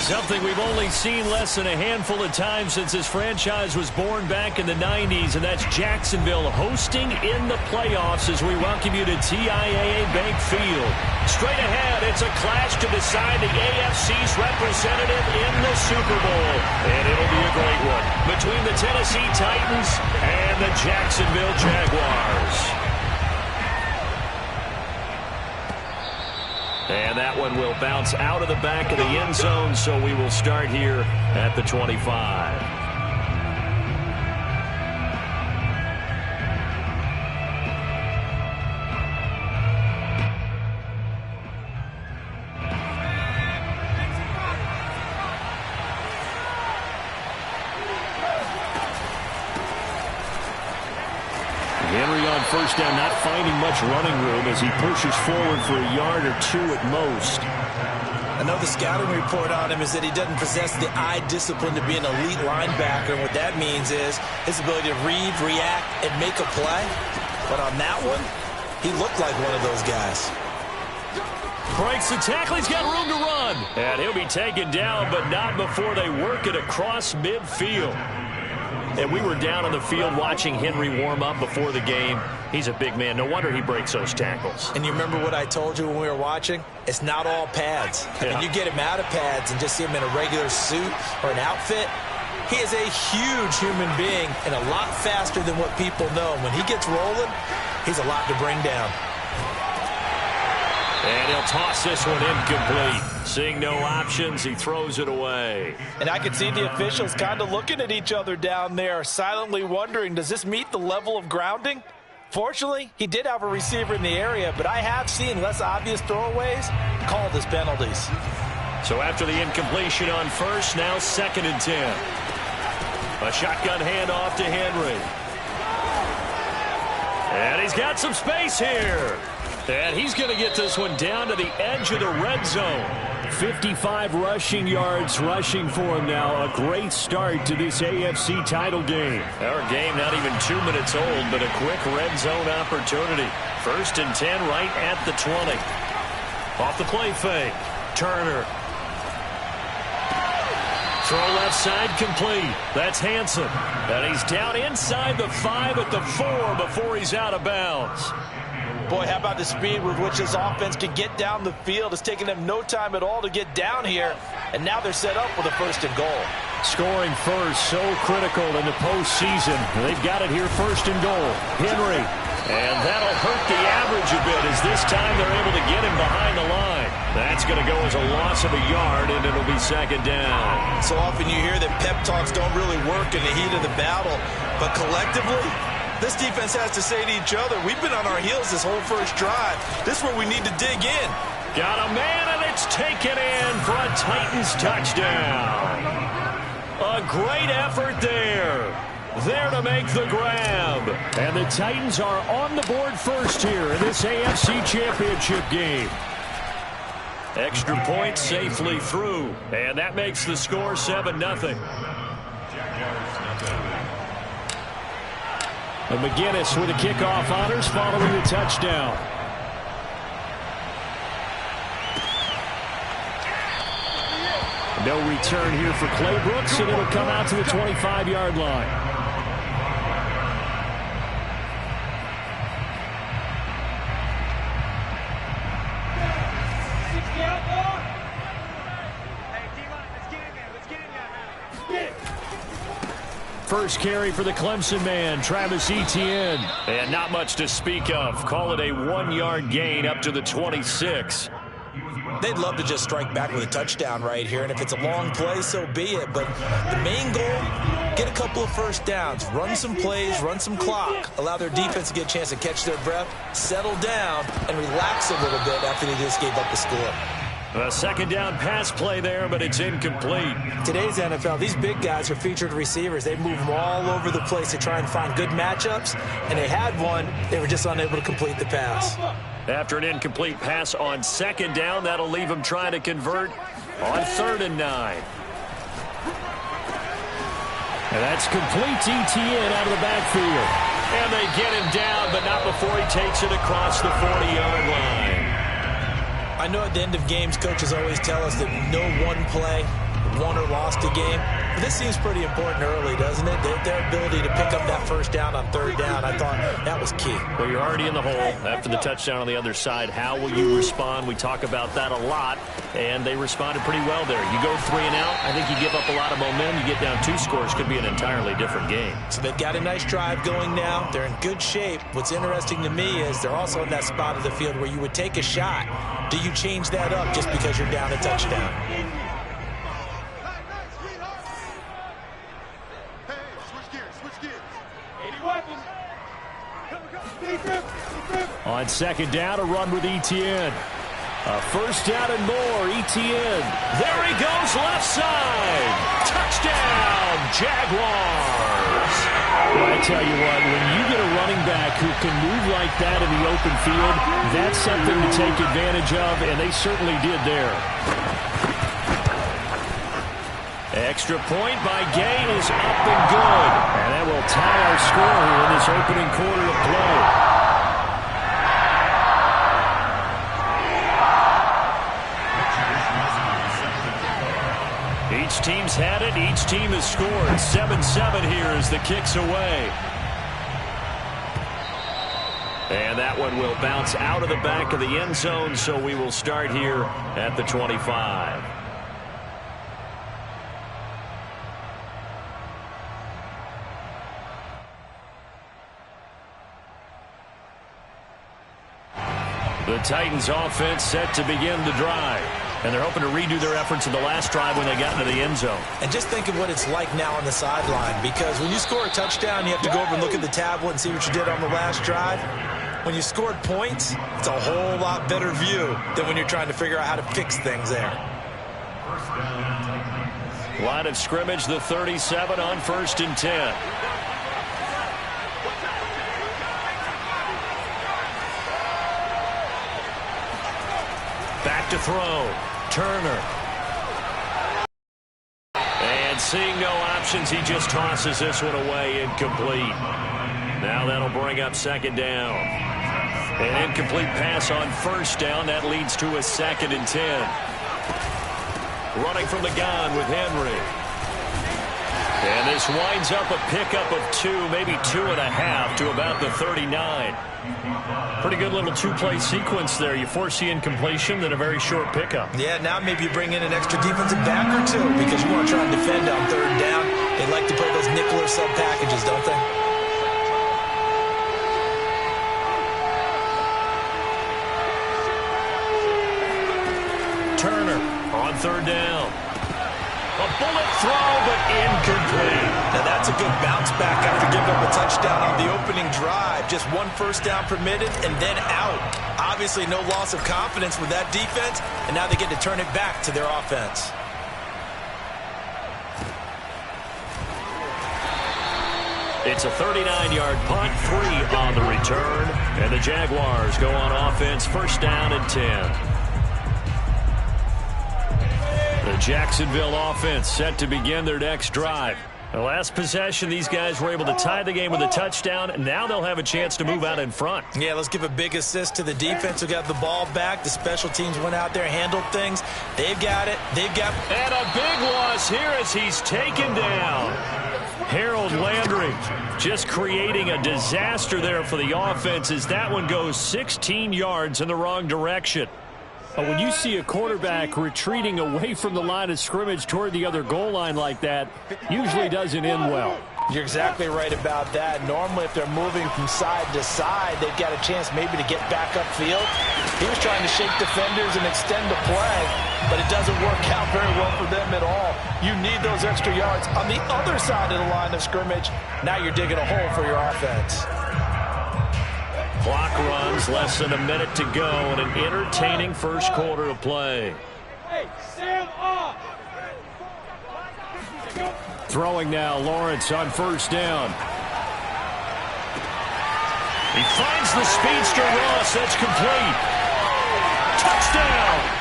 Something we've only seen less than a handful of times since this franchise was born back in the 90s, and that's Jacksonville hosting in the playoffs as we welcome you to TIAA Bank Field. Straight ahead, it's a clash to decide the AFC's representative in the Super Bowl. And it'll be a great one between the Tennessee Titans and the Jacksonville Jaguars. And that one will bounce out of the back of the end zone, so we will start here at the 25. Henry on first down, not finding much running room as he pushes forward for a yard or two at most. I know the scouting report on him is that he doesn't possess the eye discipline to be an elite linebacker. And what that means is his ability to read, react, and make a play. But on that one, he looked like one of those guys. Breaks the tackle. He's got room to run. And he'll be taken down, but not before they work it across midfield. And we were down on the field watching Henry warm up before the game. He's a big man. No wonder he breaks those tackles. And you remember what I told you when we were watching? It's not all pads. I mean, you get him out of pads and just see him in a regular suit or an outfit. He is a huge human being and a lot faster than what people know. When he gets rolling, he's a lot to bring down. And he'll toss this one incomplete. Seeing no options, he throws it away. And I could see the officials kind of looking at each other down there, silently wondering, does this meet the level of grounding? Fortunately, he did have a receiver in the area, but I have seen less obvious throwaways called as penalties. So after the incompletion on first, now 2nd and 10. A shotgun handoff to Henry. And he's got some space here. And he's going to get this one down to the edge of the red zone. 55 rushing yards rushing for him now. A great start to this AFC title game. Our game not even 2 minutes old, but a quick red zone opportunity. 1st and 10 right at the 20. Off the play fake. Turner. Throw left side complete. That's Hansen. And he's down inside the 5 at the 4 before he's out of bounds. Boy, how about the speed with which this offense can get down the field? It's taken them no time at all to get down here, and now they're set up with a 1st and goal. Scoring first, so critical in the postseason. They've got it here, 1st and goal. Henry, and that'll hurt the average a bit as this time they're able to get him behind the line. That's going to go as a loss of a yard, and it'll be 2nd down. So often you hear that pep talks don't really work in the heat of the battle, but collectively, this defense has to say to each other, we've been on our heels this whole first drive. This is where we need to dig in. Got a man, and it's taken in for a Titans touchdown. A great effort there. There to make the grab. And the Titans are on the board first here in this AFC Championship game. Extra point safely through. And that makes the score 7-0. And McGinnis with the kickoff honors following the touchdown. No return here for Clay Brooks, and it'll come out to the 25-yard line. First carry for the Clemson man, Travis Etienne. And not much to speak of. Call it a 1-yard gain up to the 26. They'd love to just strike back with a touchdown right here, and if it's a long play, so be it. But the main goal, get a couple of first downs, run some plays, run some clock, allow their defense to get a chance to catch their breath, settle down, and relax a little bit after they just gave up the score. A 2nd down pass play there, but it's incomplete. Today's NFL, these big guys are featured receivers. They move them all over the place to try and find good matchups, and they had one. They were just unable to complete the pass. After an incomplete pass on 2nd down, that'll leave him trying to convert on 3rd and 9. And that's complete to Etienne out of the backfield. And they get him down, but not before he takes it across the 40-yard line. I know at the end of games, coaches always tell us that no one play won or lost a game. But this seems pretty important early, doesn't it? Their ability to pick up that first down on third down, I thought that was key. Well, you're already in the hole after the touchdown on the other side. How will you respond? We talk about that a lot, and they responded pretty well there. You go 3 and out, I think you give up a lot of momentum. You get down 2 scores, could be an entirely different game. So they've got a nice drive going now. They're in good shape. What's interesting to me is they're also in that spot of the field where you would take a shot. Do you change that up just because you're down a touchdown? On second down, a run with Etienne. First down and more, Etienne. There he goes, left side. Touchdown, Jaguars. Well, I tell you what, when you get a running back who can move like that in the open field, that's something to take advantage of, and they certainly did there. Extra point by Gay is up and good. And that will tie our score here in this opening quarter of play. Each team's had it. Each team has scored. 7-7 here as the kick's away. And that one will bounce out of the back of the end zone, so we will start here at the 25. The Titans offense set to begin the drive. And they're hoping to redo their efforts in the last drive when they got into the end zone. And just think of what it's like now on the sideline, because when you score a touchdown, you have to go over and look at the tablet and see what you did on the last drive. When you scored points, it's a whole lot better view than when you're trying to figure out how to fix things there. Line of scrimmage, the 37 on 1st and 10. Back to throw. Turner. And seeing no options, he just tosses this one away, incomplete. Now that'll bring up second down. An incomplete pass on first down. That leads to a 2nd and 10. Running from the gun with Henry. And this winds up a pickup of 2, maybe 2.5 to about the 39. Pretty good little 2-play sequence there. You force the incompletion, then a very short pickup. Yeah, now maybe you bring in an extra defensive back or 2 because you want to try and defend on 3rd down. They like to play those nickel or sub packages, don't they? Turner on 3rd down. A bullet throw, but incomplete. Now that's a good bounce back after giving up a touchdown on the opening drive. Just 1 first down permitted and then out. Obviously no loss of confidence with that defense, and now they get to turn it back to their offense. It's a 39-yard punt, 3 on the return, and the Jaguars go on offense, 1st down and 10. The Jacksonville offense set to begin their next drive. The last possession, these guys were able to tie the game with a touchdown. Now they'll have a chance to move out in front. Yeah, let's give a big assist to the defense who got the ball back. The special teams went out there, handled things. They've got it. And a big loss here as he's taken down. Harold Landry just creating a disaster there for the offense as that one goes 16 yards in the wrong direction. When you see a quarterback retreating away from the line of scrimmage toward the other goal line like that, usually doesn't end well. You're exactly right about that. Normally, if they're moving from side to side, they've got a chance maybe to get back upfield. He was trying to shake defenders and extend the play, but it doesn't work out very well for them at all. You need those extra yards on the other side of the line of scrimmage. Now you're digging a hole for your offense. Clock runs, less than a minute to go, and an entertaining first quarter of play. Hey, stand up! Throwing now, Lawrence on 1st down. He finds the speedster Ross. That's complete. Touchdown!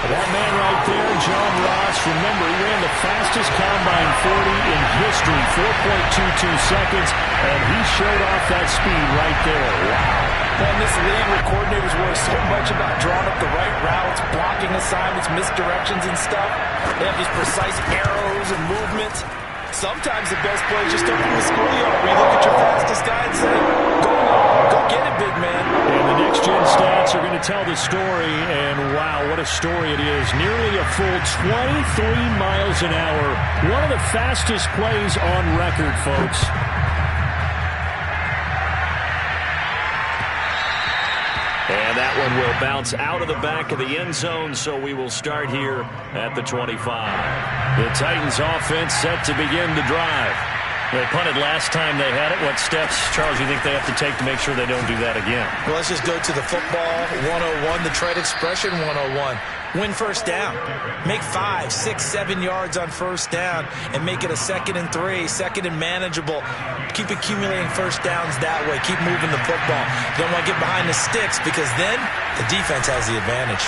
That man right there, John Ross, remember, he ran the fastest combine 40 in history, 4.22 seconds, and he showed off that speed right there. Wow. And this league where coordinators worry so much about drawing up the right routes, blocking assignments, misdirections and stuff. They have these precise arrows and movements. Sometimes the best play is just up from the schoolyard where you look at your fastest guy and say, go get it, big man. And the next-gen stats are going to tell the story, and wow, what a story it is. Nearly a full 23 miles an hour. One of the fastest plays on record, folks. And that one will bounce out of the back of the end zone, so we will start here at the 25. The Titans offense set to begin the drive. They punted last time they had it. What steps, Charles, you think they have to take to make sure they don't do that again? Well, let's just go to the football 101, the trade expression 101. Win first down. Make 5, 6, 7 yards on first down and make it a 2nd and 3, 2nd and manageable. Keep accumulating first downs that way. Keep moving the football. Don't want to get behind the sticks because then the defense has the advantage.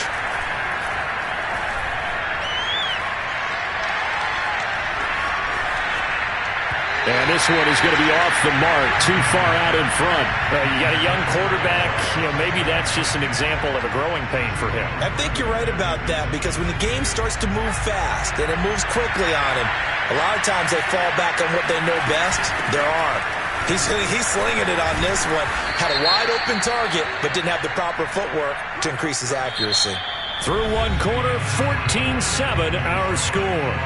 And this one is going to be off the mark, too far out in front. You got a young quarterback. Maybe that's just an example of a growing pain for him. I think you're right about that because when the game starts to move fast and it moves quickly on him, a lot of times they fall back on what they know best, their arm. He's slinging it on this one. Had a wide open target, but didn't have the proper footwork to increase his accuracy. Through one quarter, 14-7 our score.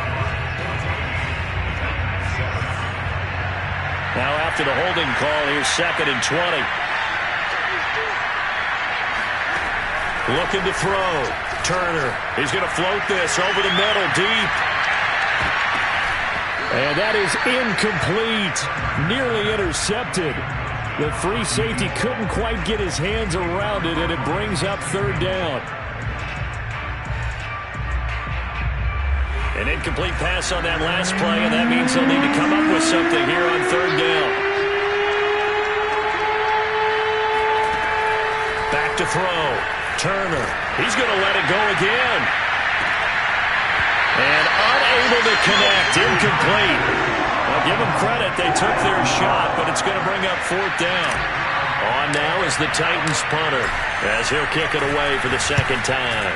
Now after the holding call, here's 2nd and 20. Looking to throw. Turner. He's going to float this over the middle, deep. And that is incomplete. Nearly intercepted. The free safety couldn't quite get his hands around it, and it brings up 3rd down. An incomplete pass on that last play, and that means they'll need to come up with something here on 3rd down. Back to throw. Turner. He's going to let it go again. And unable to connect. Incomplete. Well, give them credit. They took their shot, but it's going to bring up 4th down. On now is the Titans punter as he'll kick it away for the 2nd time.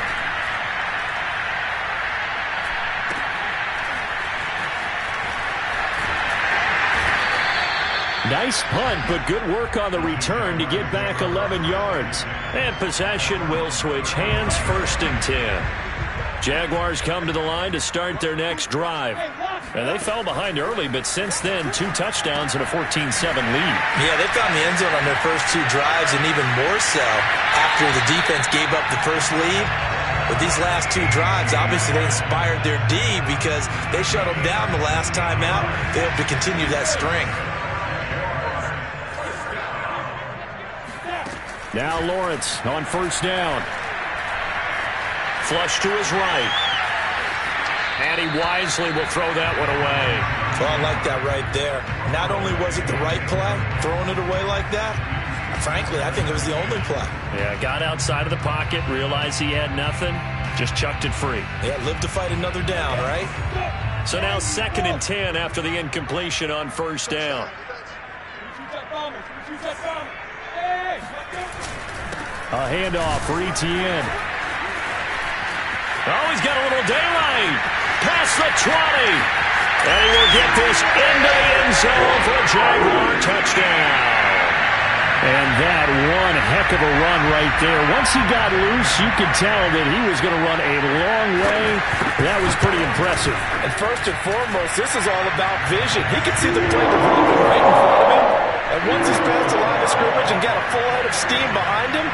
Nice punt, but good work on the return to get back 11 yards. And possession will switch hands, 1st and 10. Jaguars come to the line to start their next drive. And they fell behind early, but since then, 2 touchdowns and a 14-7 lead. Yeah, they found the end zone on their first 2 drives, and even more so after the defense gave up the first lead. But these last 2 drives, obviously they inspired their D because they shut them down the last time out. They hope to continue that string. Now Lawrence on 1st down. Flush to his right. And he wisely will throw that one away. Well, I like that right there. Not only was it the right play, throwing it away like that, frankly, I think it was the only play. Yeah, got outside of the pocket, realized he had nothing, just chucked it free. Yeah, live to fight another down, right? So now 2nd and 10 after the incompletion on 1st down. A handoff for Etienne. Oh, he's got a little daylight. Past the 20. And he will get this into the end zone for a Jaguar touchdown. And that one heck of a run right there. Once he got loose, you could tell that he was going to run a long way. That was pretty impressive. And first and foremost, this is all about vision. He could see the play developing right in front of him. And once he's past the line of scrimmage and got a full head of steam behind him,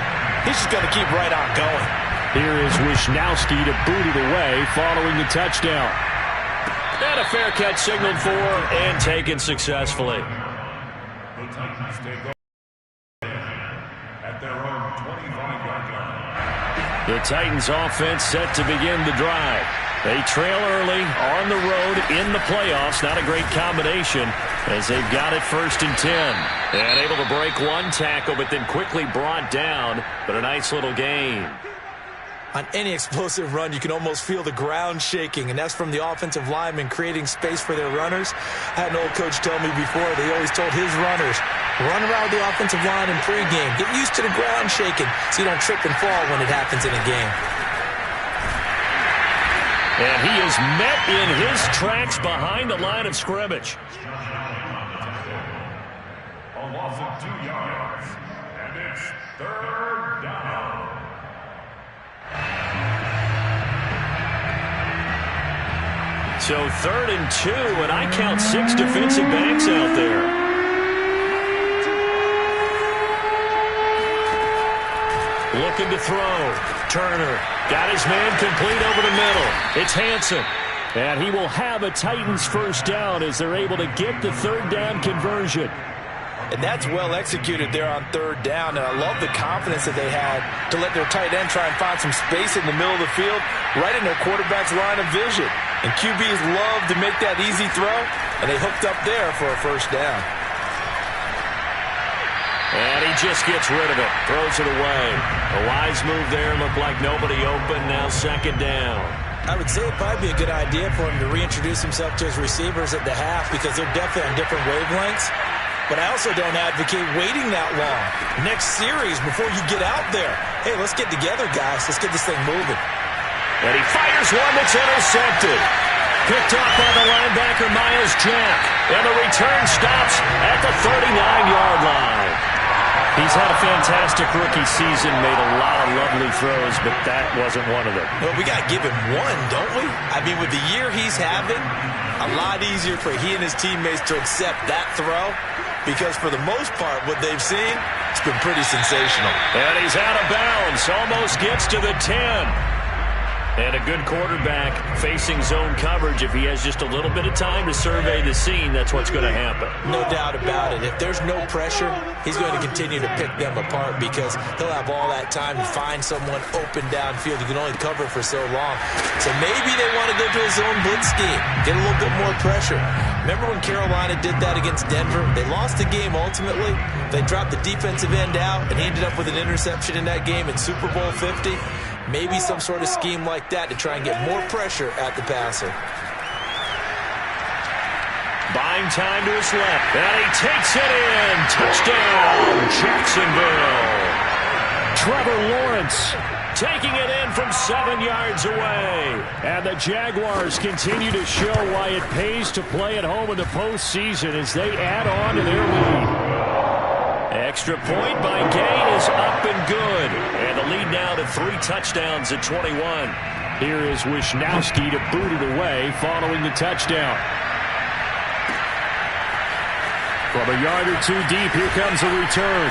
he's just going to keep right on going. Here is Wisnowski to boot it away following the touchdown. And a fair catch signaled for and taken successfully. The Titans take over at their own 25-yard line. The Titans offense set to begin the drive. They trail early on the road in the playoffs. Not a great combination as they've got it 1st and 10. And able to break one tackle, but then quickly brought down. But a nice little gain. On any explosive run, you can almost feel the ground shaking, and that's from the offensive linemen creating space for their runners. I had an old coach tell me before, they always told his runners, run around the offensive line in pregame. Get used to the ground shaking so you don't trip and fall when it happens in a game. And he is met in his tracks behind the line of scrimmage. A loss of 2 yards, and it's 3rd down. So 3rd and 2, and I count 6 defensive backs out there. Looking to throw. Turner got his man complete over the middle. It's Hansen. And he will have a Titans first down as they're able to get the 3rd down conversion. And that's well executed there on 3rd down. And I love the confidence that they had to let their tight end try and find some space in the middle of the field, right in their quarterback's line of vision. And QBs love to make that easy throw, and they hooked up there for a first down. And he just gets rid of it, throws it away. A wise move there, looked like nobody open, now 2nd down. I would say it'd probably be a good idea for him to reintroduce himself to his receivers at the half because they're definitely on different wavelengths. But I also don't advocate waiting that long. Next series, before you get out there, hey, let's get together, guys. Let's get this thing moving. And he fires one that's intercepted. Picked off by the linebacker, Miles Jack. And the return stops at the 39-yard line. He's had a fantastic rookie season, made a lot of lovely throws, but that wasn't one of them. Well, we got to give him one, don't we? I mean, with the year he's having, a lot easier for he and his teammates to accept that throw because for the most part, what they've seen, it's been pretty sensational. And he's out of bounds, almost gets to the 10. And a good quarterback facing zone coverage. If he has just a little bit of time to survey the scene, that's what's going to happen. No doubt about it. If there's no pressure, he's going to continue to pick them apart because he'll have all that time to find someone open downfield. You can only cover for so long. So maybe they want to go to a zone blitz scheme, get a little bit more pressure. Remember when Carolina did that against Denver? They lost the game ultimately. They dropped the defensive end out, and he ended up with an interception in that game in Super Bowl 50. Maybe some sort of scheme like that to try and get more pressure at the passer. Buying time to his left. And he takes it in. Touchdown, Jacksonville. Trevor Lawrence taking it in from 7 yards away. And the Jaguars continue to show why it pays to play at home in the postseason as they add on to their lead. Extra point by Gay is up and good. And the lead now to 3 touchdowns at 21. Here is Wisnowski to boot it away following the touchdown. From a yard or 2 deep, here comes a return.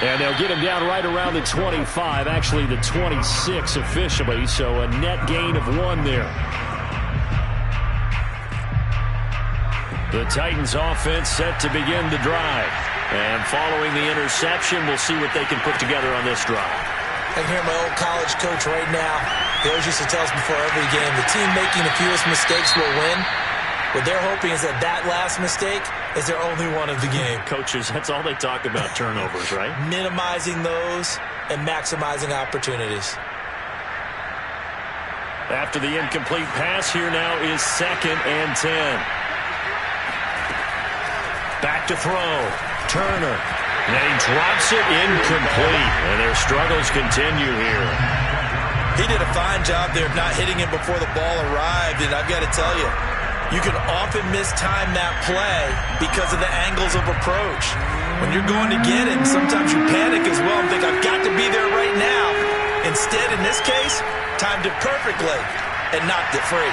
And they'll get him down right around the 25, actually the 26 officially, so a net gain of 1 there. The Titans offense set to begin the drive. And following the interception, we'll see what they can put together on this drive. I can hear my old college coach right now. He always used to tell us before every game, the team making the fewest mistakes will win. What they're hoping is that that last mistake is their only one of the game. Coaches, that's all they talk about, turnovers, right? Minimizing those and maximizing opportunities. After the incomplete pass, here now is 2nd and 10. Back to throw. Turner. And he drops it incomplete. And their struggles continue here. He did a fine job there of not hitting him before the ball arrived. And I've got to tell you, you can often mistime that play because of the angles of approach. When you're going to get it, sometimes you panic as well and think, I've got to be there right now. Instead, in this case, timed it perfectly and knocked it free.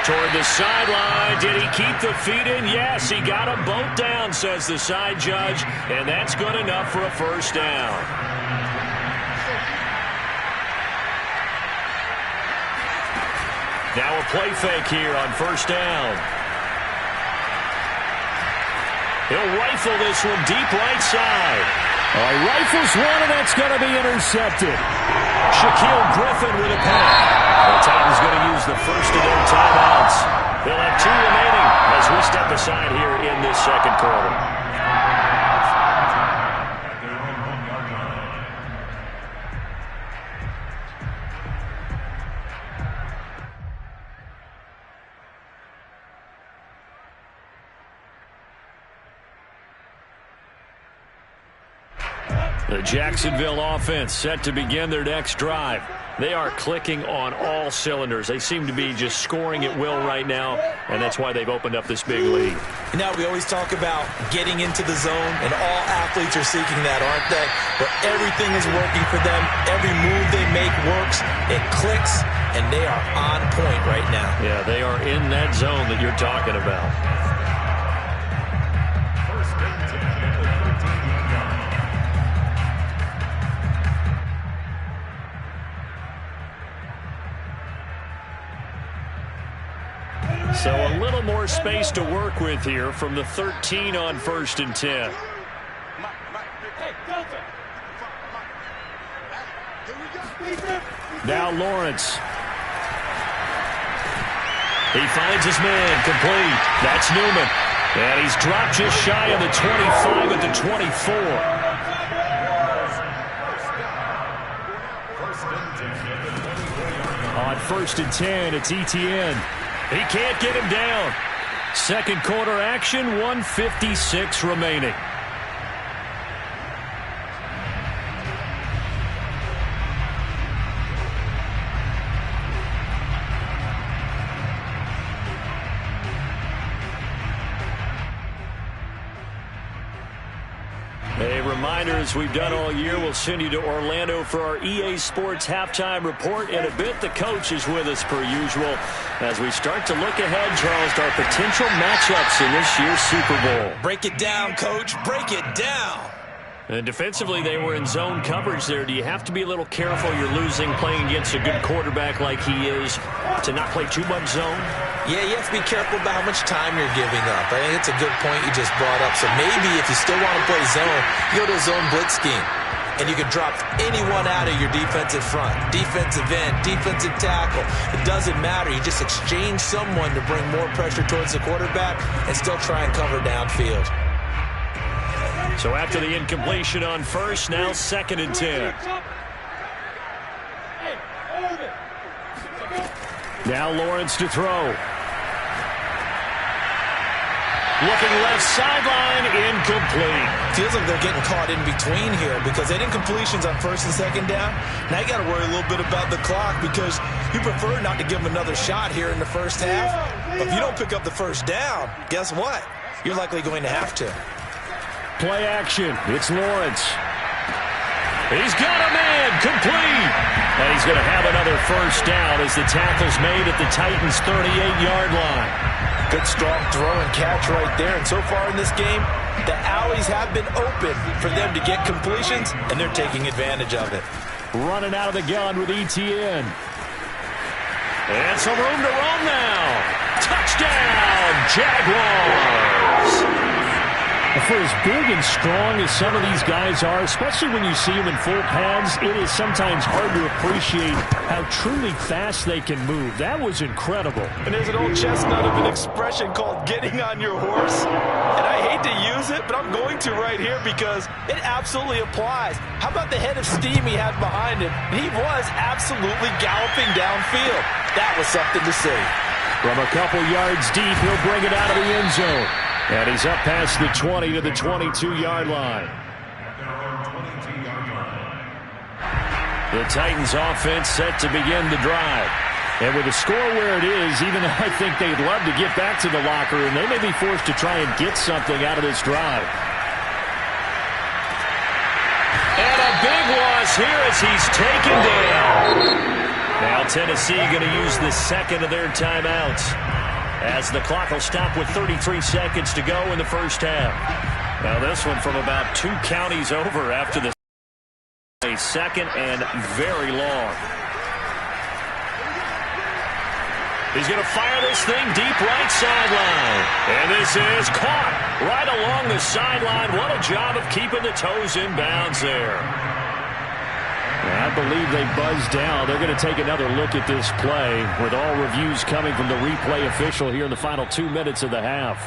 Toward the sideline. Did he keep the feet in? Yes, he got them both down, says the side judge. And that's good enough for a first down. Now a play fake here on first down. He'll rifle this one deep right side. Rifles one, and that's going to be intercepted. Shaquille Griffin with a pick. The Titans going to use the first of their timeouts. They'll have 2 remaining as we step aside here in this second quarter. The Jacksonville offense set to begin their next drive. They are clicking on all cylinders. They seem to be just scoring at will right now, and that's why they've opened up this big lead. Now, we always talk about getting into the zone, and all athletes are seeking that, aren't they? But everything is working for them. Every move they make works. It clicks, and they are on point right now. Yeah, they are in that zone that you're talking about. So a little more space to work with here from the 13 on 1st and 10. Now Lawrence. He finds his man, complete. That's Newman. And he's dropped just shy of the 25 at the 24. On 1st and 10, it's Etienne. He can't get him down. Second quarter action, 1:56 remaining. A reminder, as we've done all year, we'll send you to Orlando for our EA Sports halftime report. In a bit, the coach is with us per usual as we start to look ahead, Charles, to our potential matchups in this year's Super Bowl. Break it down, Coach. Break it down. And defensively, they were in zone coverage there. Do you have to be a little careful? You're losing playing against a good quarterback like he is to not play too much zone? Yeah, you have to be careful about how much time you're giving up. I think it's a good point you just brought up. So maybe if you still want to play zone, you go to a zone blitz scheme. And you can drop anyone out of your defensive front. Defensive end, defensive tackle. It doesn't matter. You just exchange someone to bring more pressure towards the quarterback and still try and cover downfield. So after the incompletion on 1st, now 2nd and 10. Now Lawrence to throw. Looking left sideline, incomplete. Feels like they're getting caught in between here because they didn't completions on 1st and 2nd down. Now you got to worry a little bit about the clock because you prefer not to give them another shot here in the first half. But if you don't pick up the 1st down, guess what? You're likely going to have to. Play action. It's Lawrence. He's got a man, complete. And he's going to have another 1st down as the tackle's made at the Titans' 38-yard line. Good strong throw and catch right there. And so far in this game, the alleys have been open for them to get completions, and they're taking advantage of it. Running out of the gun with Etienne. And some room to roam now. Touchdown, Jaguars. For as big and strong as some of these guys are, especially when you see them in full pads, it is sometimes hard to appreciate how truly fast they can move. That was incredible. And there's an old chestnut of an expression called getting on your horse. And I hate to use it, but I'm going to right here because it absolutely applies. How about the head of steam he had behind him? He was absolutely galloping downfield. That was something to see. From a couple yards deep, he'll bring it out of the end zone. And he's up past the 20 to the 22-yard line. The Titans offense set to begin the drive. And with the score where it is, even though I think they'd love to get back to the locker room, they may be forced to try and get something out of this drive. And a big loss here as he's taken down. Now Tennessee going to use the second of their timeouts, as the clock will stop with 33 seconds to go in the first half. Now this one from about 2 counties over after the second and very long. He's going to fire this thing deep right sideline. And this is caught right along the sideline. What a job of keeping the toes in bounds there. I believe they buzzed down. They're going to take another look at this play with all reviews coming from the replay official here in the final 2 minutes of the half.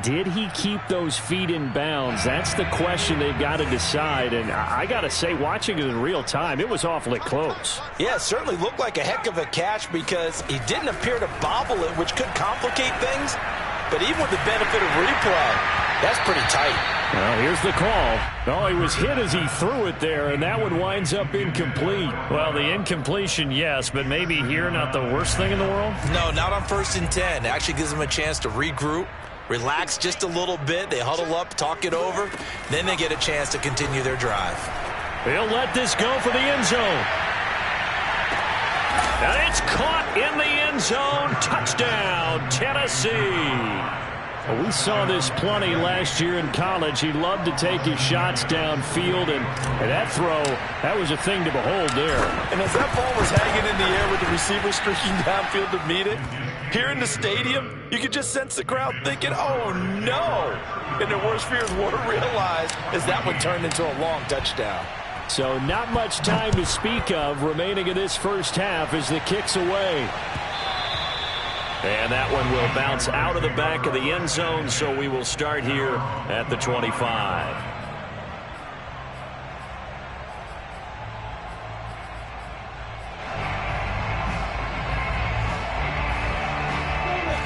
Did he keep those feet in bounds? That's the question they've got to decide. And I got to say, watching it in real time, it was awfully close. Yeah, it certainly looked like a heck of a catch because he didn't appear to bobble it, which could complicate things. But even with the benefit of replay, That's pretty tight. Well, here's the call. Oh, he was hit as he threw it there, and that one winds up incomplete. Well, the incompletion, yes, but maybe here not the worst thing in the world? No, not on 1st and 10. It actually gives them a chance to regroup, relax just a little bit. They huddle up, talk it over. Then they get a chance to continue their drive. He'll let this go for the end zone. And it's caught in the end zone. Touchdown, Tennessee. Well, we saw this plenty last year in college. He loved to take his shots downfield, and that throw, that was a thing to behold there. And as that ball was hanging in the air with the receiver streaking downfield to meet it, here in the stadium, you could just sense the crowd thinking, oh, no. And their worst fears were realized as that one turned into a long touchdown. So not much time to speak of remaining in this first half as the kick's away. And that one will bounce out of the back of the end zone, so we will start here at the 25.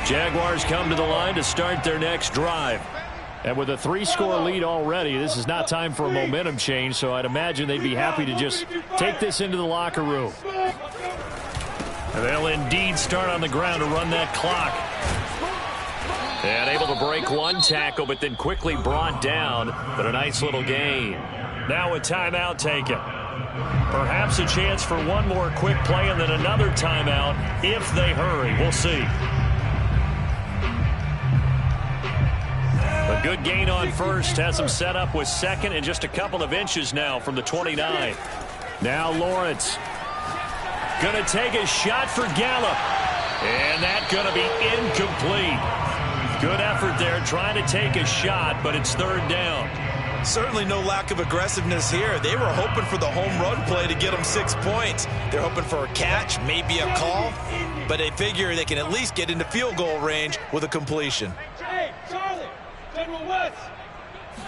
Jaguars come to the line to start their next drive. And with a 3-score lead already, this is not time for a momentum change, so I'd imagine they'd be happy to just take this into the locker room. And they'll indeed start on the ground to run that clock. And able to break one tackle, but then quickly brought down. But a nice little gain. Now a timeout taken. Perhaps a chance for one more quick play and then another timeout if they hurry. We'll see. A good gain on first. Has them set up with second and just a couple of inches now from the 29. Now Lawrence. Going to take a shot for Gallup. And that's going to be incomplete. Good effort there trying to take a shot, but it's 3rd down. Certainly no lack of aggressiveness here. They were hoping for the home run play to get them 6 points. They're hoping for a catch, maybe a call, but they figure they can at least get into field goal range with a completion. Hey, Charlie, General West.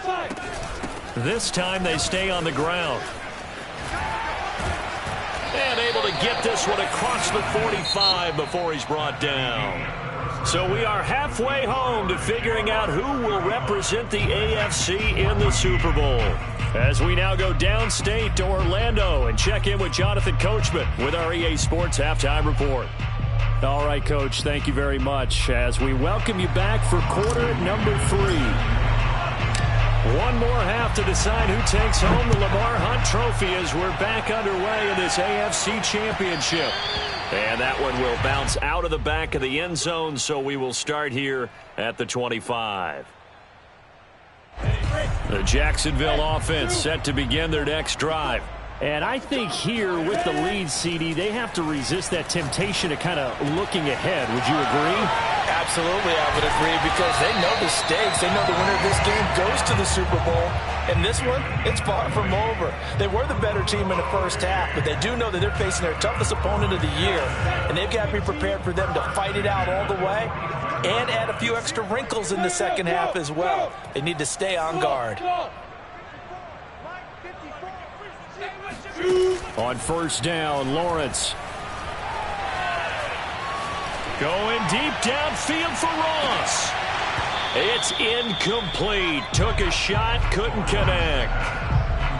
Side. This time they stay on the ground. And able to get this one across the 45 before he's brought down. So we are halfway home to figuring out who will represent the AFC in the Super Bowl. As we now go downstate to Orlando and check in with Jonathan Coachman with our EA Sports Halftime Report. All right, Coach, thank you very much as we welcome you back for quarter number 3. One more half to decide who takes home the Lamar Hunt Trophy as we're back underway in this AFC Championship. And that one will bounce out of the back of the end zone, so we will start here at the 25. The Jacksonville offense set to begin their next drive. And I think here with the lead, CD, they have to resist that temptation of kind of looking ahead. Would you agree? Absolutely, I would agree, because they know the stakes. They know the winner of this game goes to the Super Bowl. And this one, it's far from over. They were the better team in the first half, but they do know that they're facing their toughest opponent of the year. And they've got to be prepared for them to fight it out all the way and add a few extra wrinkles in the second half as well. They need to stay on guard. On first down, Lawrence. Going deep downfield for Ross. It's incomplete. Took a shot, couldn't connect.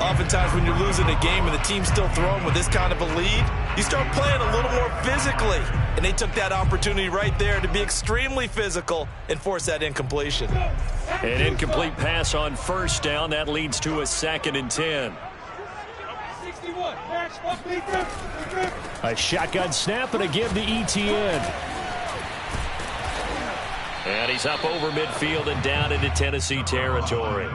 Oftentimes when you're losing a game and the team's still throwing with this kind of a lead, you start playing a little more physically. And they took that opportunity right there to be extremely physical and force that incompletion. An incomplete pass on first down. That leads to a 2nd and 10. A shotgun snap and a give to Etienne. And he's up over midfield and down into Tennessee territory.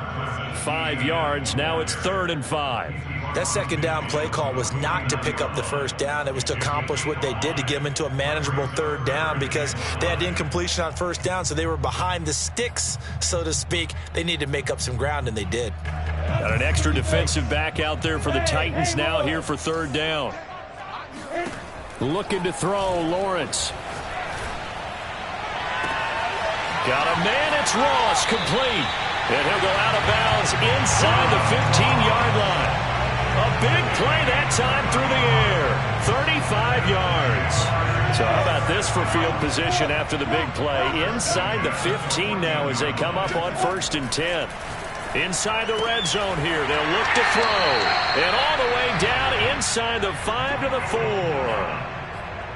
5 yards. Now it's 3rd and 5. That second down play call was not to pick up the first down. It was to accomplish what they did to get them into a manageable 3rd down because they had incompletion on first down, so they were behind the sticks, so to speak. They needed to make up some ground, and they did. Got an extra defensive back out there for the Titans now here for 3rd down. Looking to throw, Lawrence. Got a man, it's Ross, complete. And he'll go out of bounds inside the 15-yard line. A big play that time through the air. 35 yards. So how about this for field position after the big play? Inside the 15 now as they come up on 1st and 10. Inside the red zone here. They'll look to throw. And all the way down inside the 5 to the 4.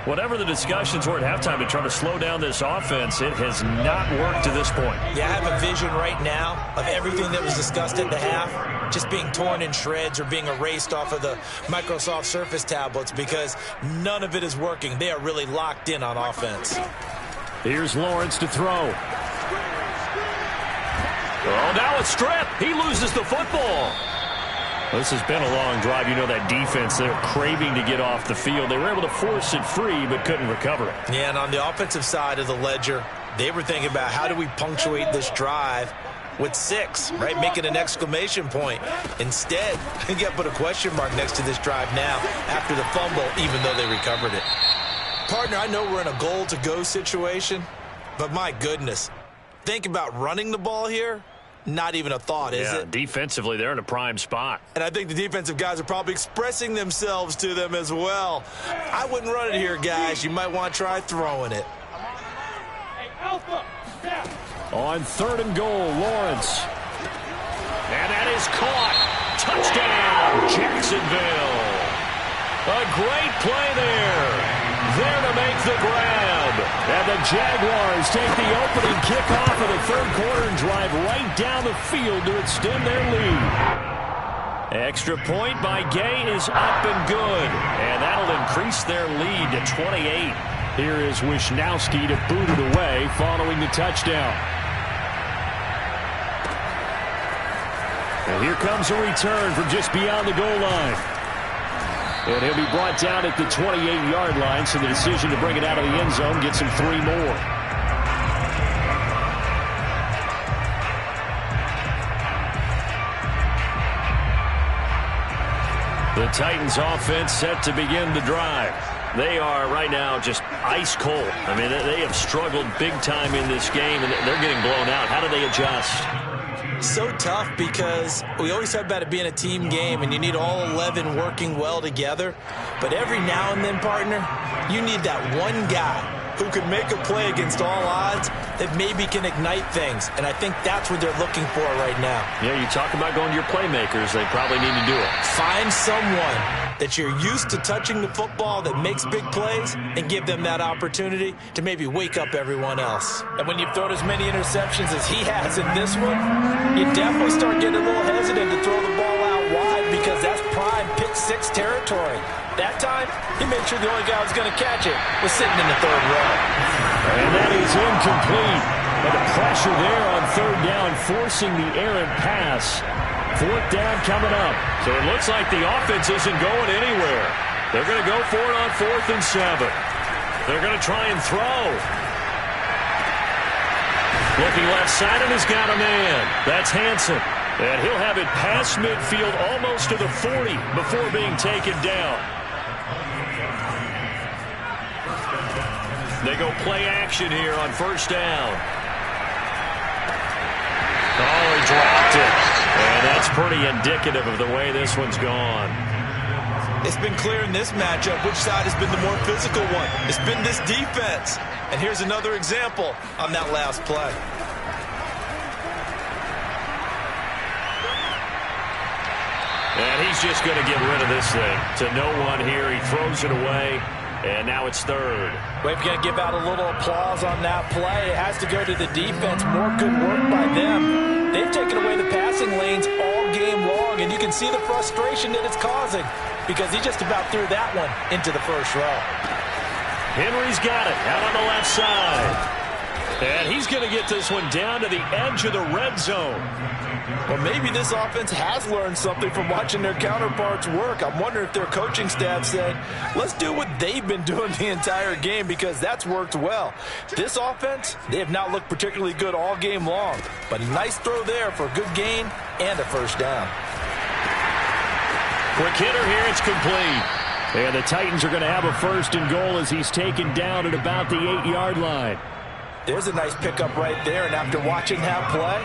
Whatever the discussions were at halftime to try to slow down this offense, it has not worked to this point. Yeah, I have a vision right now of everything that was discussed at the half just being torn in shreds or being erased off of the Microsoft Surface tablets because none of it is working. They are really locked in on offense. Here's Lawrence to throw. Oh, now a strip. He loses the football. This has been a long drive. You know that defense, they're craving to get off the field. They were able to force it free but couldn't recover it. Yeah, and on the offensive side of the ledger, they were thinking about how do we punctuate this drive with 6, right? Make it an exclamation point. Instead, you got to put a question mark next to this drive now after the fumble, even though they recovered it. Partner, I know we're in a goal-to-go situation, but my goodness, think about running the ball here. Not even a thought, is it? Defensively, they're in a prime spot. And I think the defensive guys are probably expressing themselves to them as well. I wouldn't run it here, guys. You might want to try throwing it. Hey, Alpha, step. On 3rd and goal, Lawrence. And that is caught. Touchdown, Jacksonville. A great play there. There to make the grab. And the Jaguars take the opening kickoff of the 3rd quarter and drive right down the field to extend their lead. Extra point by Gay is up and good. And that'll increase their lead to 28. Here is Wisnowski to boot it away following the touchdown. And here comes a return from just beyond the goal line. And he'll be brought down at the 28-yard line, so the decision to bring it out of the end zone gets him 3 more. The Titans offense set to begin the drive. They are right now just ice cold. I mean, they have struggled big time in this game, and they're getting blown out. How do they adjust? So tough because we always talk about it being a team game and you need all 11 working well together. But every now and then, partner, you need that one guy who can make a play against all odds that maybe can ignite things. And I think that's what they're looking for right now. Yeah, you talk about going to your playmakers. They probably need to do it. Find someone that you're used to touching the football that makes big plays and give them that opportunity to maybe wake up everyone else. And when you've thrown as many interceptions as he has in this one, you definitely start getting a little hesitant to throw the ball out wide because that's prime pick 6 territory. That time, he made sure the only guy who was going to catch it was sitting in the 3rd row. And that is incomplete. And the pressure there on 3rd down, forcing the errant pass. 4th down coming up. So it looks like the offense isn't going anywhere. They're going to go for it on 4th and 7. They're going to try and throw. Looking left side, and he's got a man. That's Hansen. And he'll have it past midfield almost to the 40 before being taken down. They go play action here on 1st down. Oh, he dropped it. And that's pretty indicative of the way this one's gone. It's been clear in this matchup which side has been the more physical one. It's been this defense. And here's another example on that last play. And he's just going to get rid of this thing. To no one here. He throws it away. And now it's 3rd. We've got to give out a little applause on that play. It has to go to the defense. More good work by them. They've taken away the passing lanes all game long, and you can see the frustration that it's causing because he just about threw that one into the 1st row. Henry's got it out on the left side. And he's going to get this one down to the edge of the red zone. Well, maybe this offense has learned something from watching their counterparts work. I'm wondering if their coaching staff said, let's do what they've been doing the entire game because that's worked well. This offense, they have not looked particularly good all game long. But a nice throw there for a good gain and a 1st down. Quick hitter here, it's complete. And the Titans are going to have a 1st and goal as he's taken down at about the 8-yard line. There's a nice pickup right there, and after watching that play,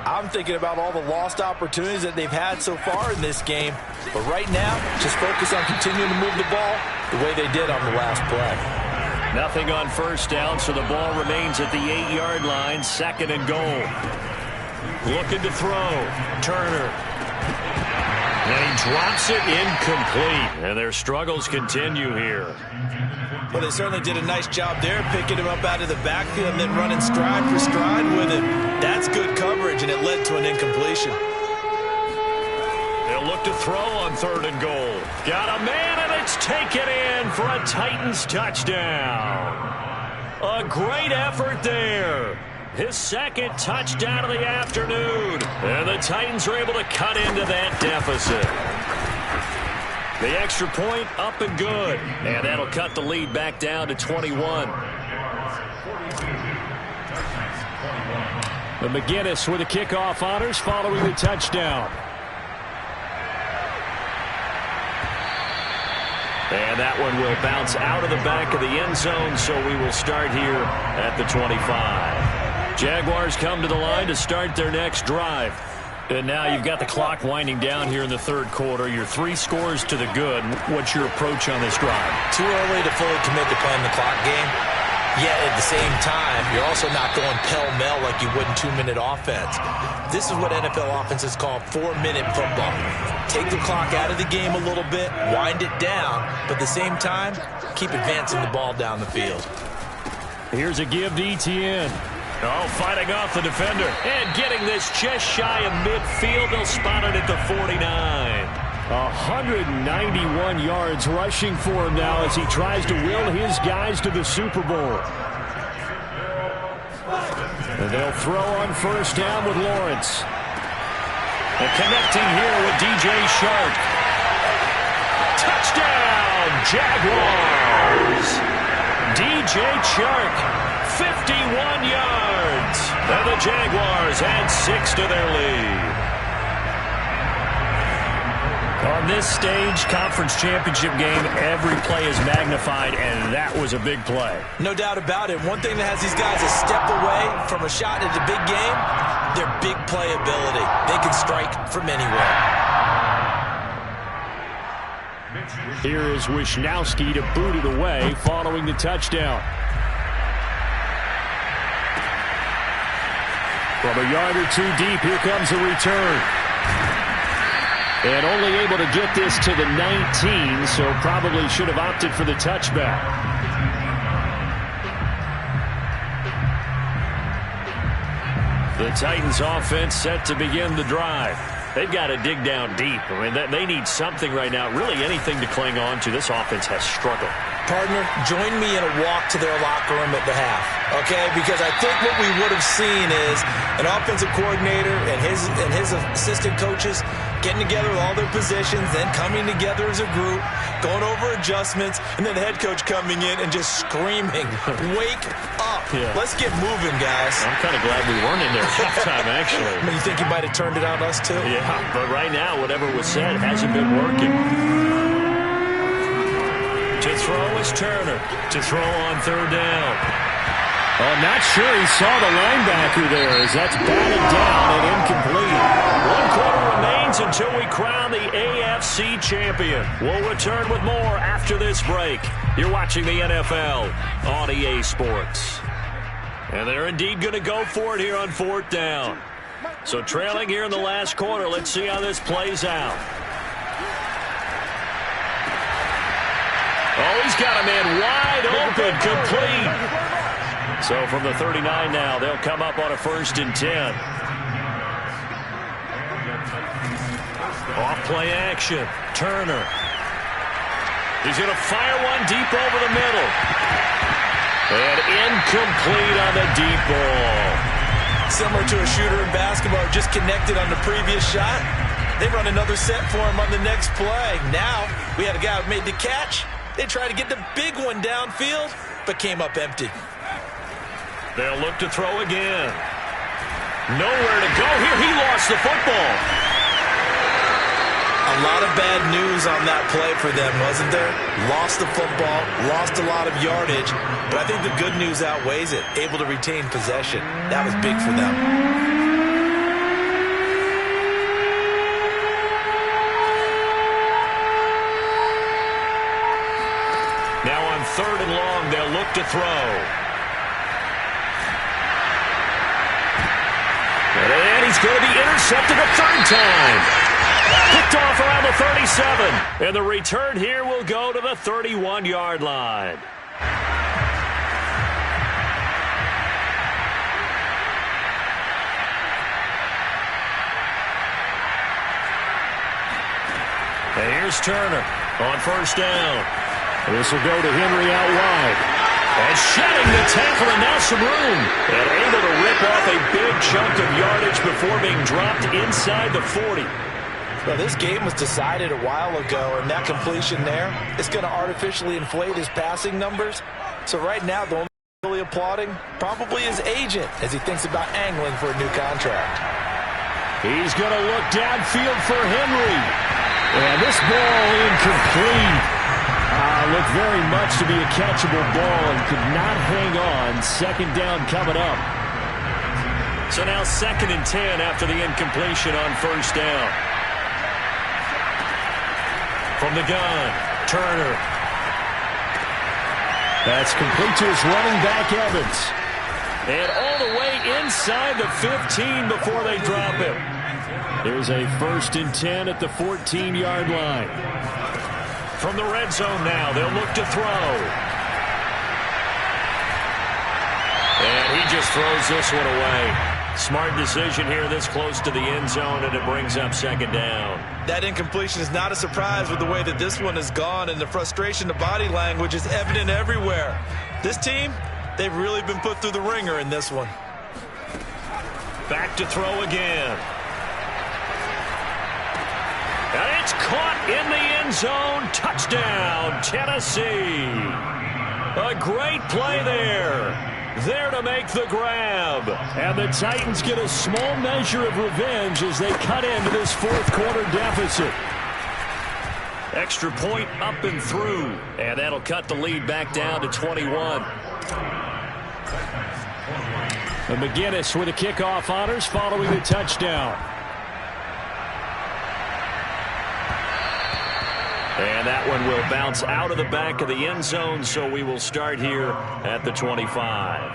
I'm thinking about all the lost opportunities that they've had so far in this game. But right now, just focus on continuing to move the ball the way they did on the last play. Nothing on first down, so the ball remains at the 8-yard line. 2nd and goal. Looking to throw. Turner. And he drops it incomplete. And their struggles continue here. Well, they certainly did a nice job there, picking him up out of the backfield and then running stride for stride with it. That's good coverage, and it led to an incompletion. They'll look to throw on 3rd and goal. Got a man, and it's taken in for a Titans touchdown. A great effort there. His 2nd touchdown of the afternoon. And the Titans are able to cut into that deficit. The extra point up and good. And that'll cut the lead back down to 21. The McGinnis with the kickoff honors following the touchdown. And that one will bounce out of the back of the end zone, so we will start here at the 25. Jaguars come to the line to start their next drive. And now you've got the clock winding down here in the 3rd quarter. You're 3 scores to the good. What's your approach on this drive? Too early to fully commit to playing the clock game. Yet at the same time, you're also not going pell-mell like you would in 2-minute offense. This is what NFL offenses call 4-minute football. Take the clock out of the game a little bit, wind it down, but at the same time, keep advancing the ball down the field. Here's a give to Etienne. Oh, fighting off the defender. And getting this just shy of midfield. They'll spot it at the 49. 191 yards rushing for him now as he tries to will his guys to the Super Bowl. And they'll throw on first down with Lawrence. And connecting here with DJ Shark. Touchdown, Jaguars! DJ Shark, 51 yards. And the Jaguars add 6 to their lead. On this stage, conference championship game, every play is magnified, and that was a big play. No doubt about it. One thing that has these guys a step away from a shot at the big game, their big play ability. They can strike from anywhere. Here is Wisnowski to boot it away following the touchdown. From a yard or 2 deep, here comes a return. And only able to get this to the 19, so probably should have opted for the touchback. The Titans offense set to begin the drive. They've got to dig down deep. I mean, they need something right now, really anything to cling on to. This offense has struggled. Partner, join me in a walk to their locker room at the half, okay? Because I think what we would have seen is an offensive coordinator and his assistant coaches getting together with all their positions, then coming together as a group, going over adjustments, and then the head coach coming in and just screaming, wake up. Yeah. Let's get moving, guys. I'm kind of glad we weren't in there at halftime, actually. I mean, you think he might have turned it on us, too? Yeah, but right now, whatever was said hasn't been working. To throw is Turner. To throw on 3rd down. Oh, not sure he saw the linebacker there as that's batted down and incomplete. 1 quarter remains until we crown the AFC champion. We'll return with more after this break. You're watching the NFL on EA Sports. And they're indeed going to go for it here on 4th down. So trailing here in the last quarter, let's see how this plays out. Oh, he's got a man wide open, complete. So from the 39 now, they'll come up on a 1st and 10. Off play action. Turner. He's going to fire one deep over the middle. And incomplete on the deep ball. Similar to a shooter in basketball, just connected on the previous shot. They run another set for him on the next play. Now, we had a guy who made the catch. They tried to get the big one downfield, but came up empty. They'll look to throw again. Nowhere to go here. He lost the football. A lot of bad news on that play for them, wasn't there? Lost the football, lost a lot of yardage, but I think the good news outweighs it. Able to retain possession. That was big for them. Now on 3rd and long. They'll look to throw. And he's going to be intercepted a 3rd time. Picked off around the 37. And the return here will go to the 31-yard line. And here's Turner on 1st down. This will go to Henry out wide. And shedding the tackle and now some room. And able to rip off a big chunk of yardage before being dropped inside the 40. Well, this game was decided a while ago, and that completion there is going to artificially inflate his passing numbers. So right now, the only really applauding probably his agent as he thinks about angling for a new contract. He's going to look downfield for Henry. And this ball incomplete. Looked very much to be a catchable ball and could not hang on. 2nd down coming up. So now 2nd and 10 after the incompletion on 1st down. From the gun, Turner. That's complete to his running back, Evans. And all the way inside the 15 before they drop him. There's a 1st and 10 at the 14-yard line. From the red zone now, they'll look to throw. And he just throws this one away. Smart decision here this close to the end zone, and it brings up 2nd down. That incompletion is not a surprise with the way that this one has gone, and the frustration, the body language is evident everywhere. This team, they've really been put through the ringer in this one. Back to throw again. And it's caught in the end zone. Touchdown, Tennessee. A great play there. There to make the grab. And the Titans get a small measure of revenge as they cut into this 4th quarter deficit. Extra point up and through. And that'll cut the lead back down to 21. And McGinnis with the kickoff honors following the touchdown. And that one will bounce out of the back of the end zone, so we will start here at the 25.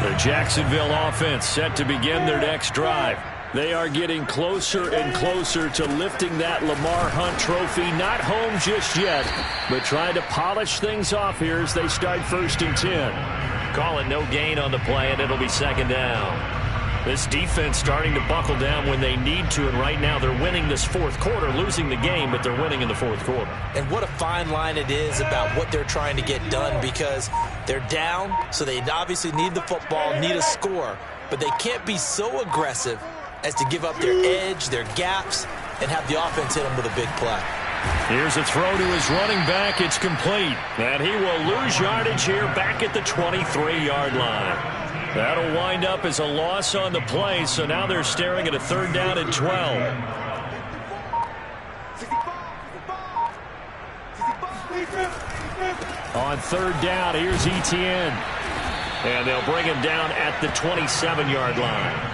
The Jacksonville offense set to begin their next drive. They are getting closer and closer to lifting that Lamar Hunt trophy. Not home just yet, but trying to polish things off here as they start 1st and 10. Call it no gain on the play, and it'll be 2nd down. This defense starting to buckle down when they need to, and right now they're winning this 4th quarter, losing the game, but they're winning in the 4th quarter. And what a fine line it is about what they're trying to get done, because they're down, so they obviously need the football, need a score, but they can't be so aggressive as to give up their edge, their gaps, and have the offense hit them with a big play. Here's a throw to his running back. It's complete. And he will lose yardage here back at the 23-yard line. That'll wind up as a loss on the play, so now they're staring at a 3rd down and 12. On 3rd down, here's Etienne. And they'll bring him down at the 27-yard line.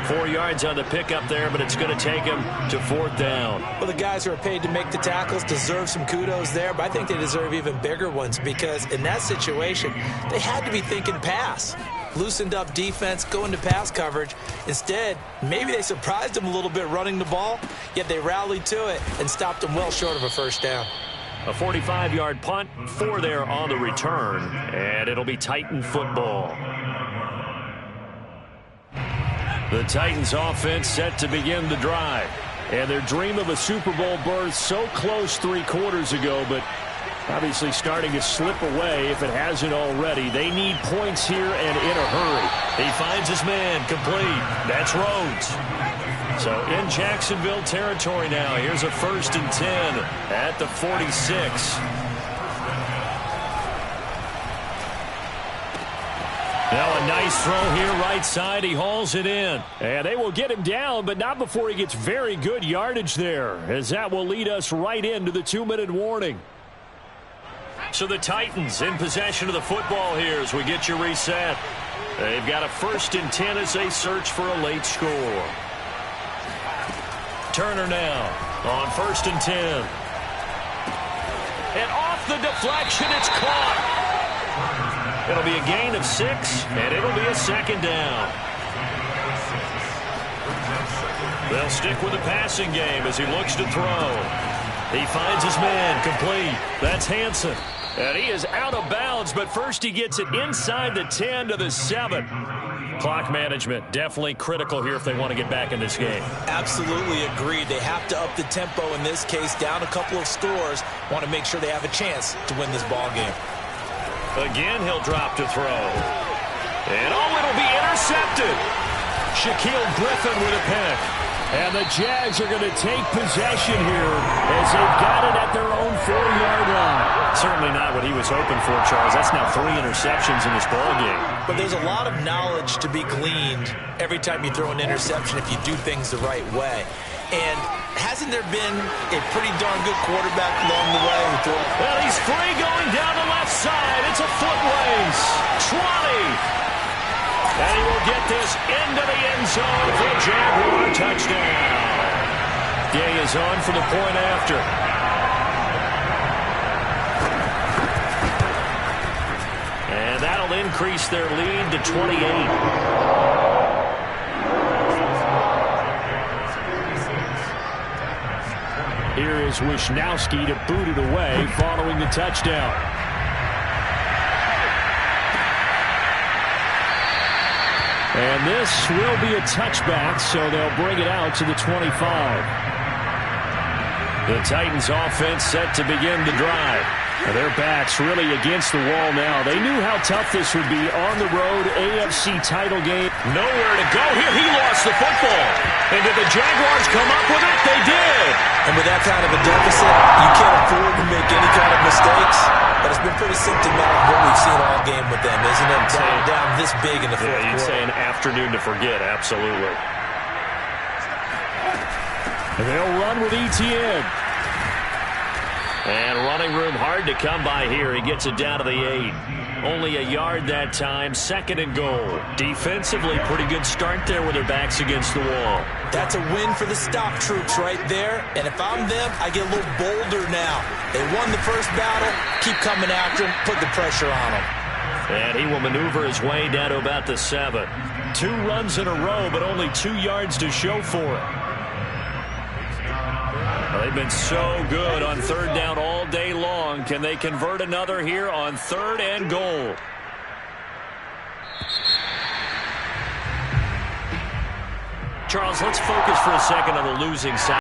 4 yards on the pickup there, but it's going to take him to 4th down. Well, the guys who are paid to make the tackles deserve some kudos there, but I think they deserve even bigger ones, because in that situation, they had to be thinking pass. Loosened up defense, going to pass coverage. Instead, maybe they surprised them a little bit running the ball, yet they rallied to it and stopped them well short of a 1st down. A 45-yard punt, 4 there on the return, and it'll be Titan football. The Titans offense set to begin the drive. And their dream of a Super Bowl berth so close 3 quarters ago, but obviously starting to slip away if it hasn't already. They need points here and in a hurry. He finds his man complete. That's Rhodes. So in Jacksonville territory now. Here's a 1st and 10 at the 46. Now a nice throw here right side. He hauls it in. And they will get him down, but not before he gets very good yardage there, as that will lead us right into the 2-minute warning. So the Titans in possession of the football here as we get you reset. They've got a 1st and 10 as they search for a late score. Turner now on 1st and 10. And off the deflection. It's caught. It'll be a gain of 6, and it'll be a second down. They'll stick with the passing game as he looks to throw. He finds his man, complete. That's Hansen. And he is out of bounds, but first he gets it inside the 10 to the 7. Clock management, definitely critical here if they want to get back in this game. Absolutely agreed. They have to up the tempo in this case, down a couple of scores. Want to make sure they have a chance to win this ball game. Again, he'll drop to throw. And it'll be intercepted. Shaquille Griffin with a pick. And the Jags are going to take possession here as they've got it at their own 4-yard line. Certainly not what he was hoping for, Charles. That's now 3 interceptions in this ballgame. But there's a lot of knowledge to be gleaned every time you throw an interception if you do things the right way. And hasn't there been a pretty darn good quarterback along the way? Well, he's free going down the left side. It's a foot race. 20. And he will get this into the end zone for a Jaguar touchdown. Gay is on for the point after. And that'll increase their lead to 28. Here is Wisnowski to boot it away following the touchdown. And this will be a touchback, so they'll bring it out to the 25. The Titans offense set to begin the drive. Their backs really against the wall now. They knew how tough this would be on the road AFC title game. Nowhere to go here. He lost the football. And did the Jaguars come up with it? They did. And with that kind of a deficit, you can't afford to make any kind of mistakes. But it's been pretty symptomatic of what we've seen all game with them, isn't it? Down this big in the fourth quarter. You'd say an afternoon to forget, absolutely. And they'll run with Etienne. And running room hard to come by here. He gets it down to the 8. Only a yard that time. 2nd and goal. Defensively, pretty good start there with their backs against the wall. That's a win for the stop troops right there. And if I'm them, I get a little bolder now. They won the first battle. Keep coming after them. Put the pressure on them. And he will maneuver his way down to about the 7. 2 runs in a row, but only 2 yards to show for it. They've been so good on 3rd down all day long. Can they convert another here on 3rd and goal? Charles, let's focus for a second on the losing side.